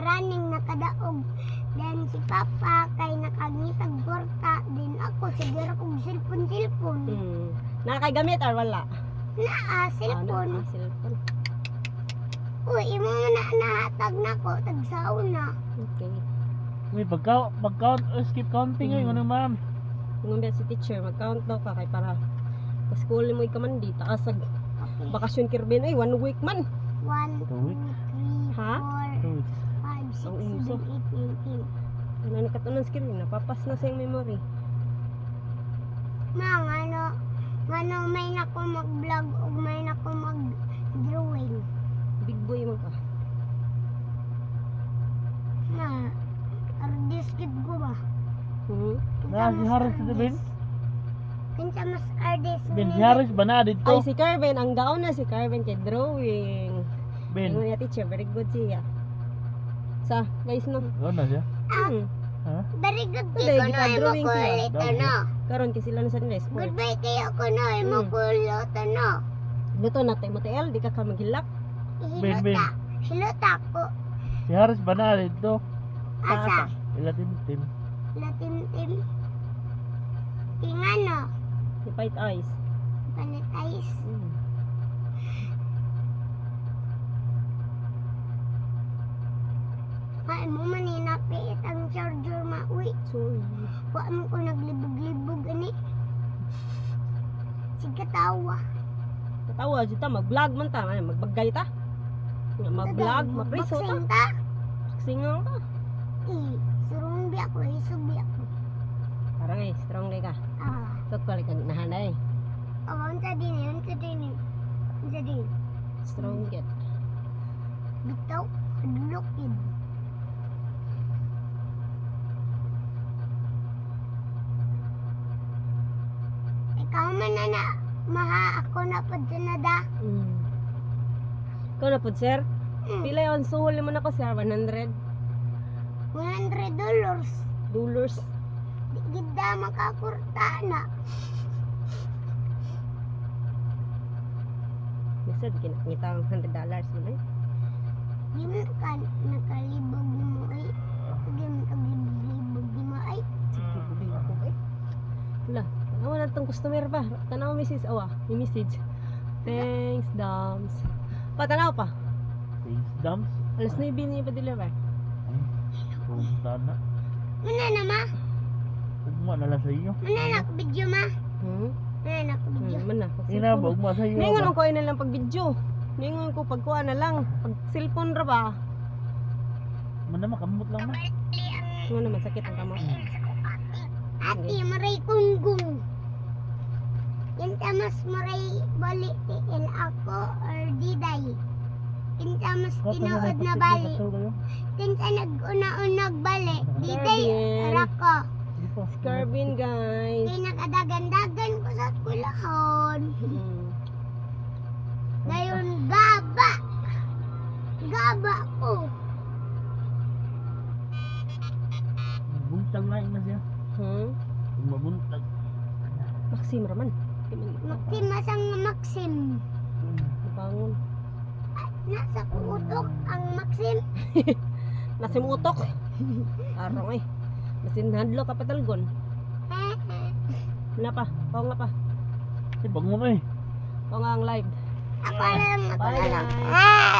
running nakadaog. Then si Papa kay nakangitag gwarta. Then ako siguro kong cellphone. Nakakagamit or wala? Cellphone. Cellphone. Uy, imo na nahatag na ko tag sauna. Okay. Uy, pag-count, skip counting ay, ano ma'am? Kung si teacher, mag-count daw ka kay para pa-school mo ikaman di taasag Okay. bakasyon Kirben ay 1 week man. 1, 2, 3, Ha? 4, 5, 6, Ang uso. 7, 8, 9, 10. Ano nakatunan screen, napapas na sa iyong memory. Mang, ano may nako mag-vlog o may nako mag-drawing. Big boy mo ka. Na, artist kid ko ba? Na, si Harris ito, Ben? Kinsa mas artist Ben, si Harris ba na dito? Ay si Carven, ang gaon na si Carven kay drawing. Ben, Ano niya teacher, very good siya. Sa guys no. gano'n na siya? Ha? Very good Hindi, kay ko no, gika-drawing imo siya. kulit ano. Karon kasi sila na sa nila sport. Goodbye kayo ko no, imo kulit ano. Luto na tayo mo TL, di ka ka maghilak. Ben, Ben. Hilota ko. Si Harris ba na dito? Asa? Ilatin team. Latin team. Tingano. Si Fight Eyes. Panitayis. Ay mo maninapiit ang charger mauwi. Sorry. Wa mo ko naglibog-libog ani. Sige tawa. Katawa dito mag-vlog man ta, ay magbagay ta. Nga mag-vlog, mapriso ta. Baksin ta. Singaw ta. Surong biya ko, isubi ako. Parang strong day ka. So ko ka nahanay. Unsa din. Strong get. Bitaw, adulokid. Ikaw man na maha ako na po dyan na da. Ikaw na po, sir? Pila yun? Suhol mo na ko, sir? 100 $100. dollars. Di gida makakurta na. Lisod, kinakita ang $100 mo na. Di mo nakalibog mo ay. Di mo nakalibog mo ay. Sige, bubing ako eh. Wala, tanawa na itong customer ba? Tanawa message, may message. Thanks, Dams. Tanawa pa. Face dumps. Alas 9 niya pa deliver. Punta na. Muna na ma. Ugma na lang sa iyo. Muna na ko video ma. Muna na ko video. Man na. Ina ba, ugma sa iyo. Ningon ko na lang pag video. Ningon ko pagkuha na lang. Pag cellphone ra ba? Man na makamot lang na. Nga naman sakit ang kamot. Ate, maray kunggong. Kinsa mas maray bali tiil ako or diday. Kinsa mas tinuod na bali. Kinsa nag-una-unag bali. Diday Carvin. or ako. Carvin, guys. Kaya nakadagan-dagan ko sa kulahon. Ngayon, gaba. Gaba ko. Buntag na siya. Mabuntag. Maxim raman. Maxim masang Maxim. Bangon. Nasa utok ang Maxim. Nasim utok. Arong eh. Masin handlo ka patalgon. Wala pa. Pao nga pa. Bangon eh. Pao nga ang live. Ako lang, ako Bye, lang. guys.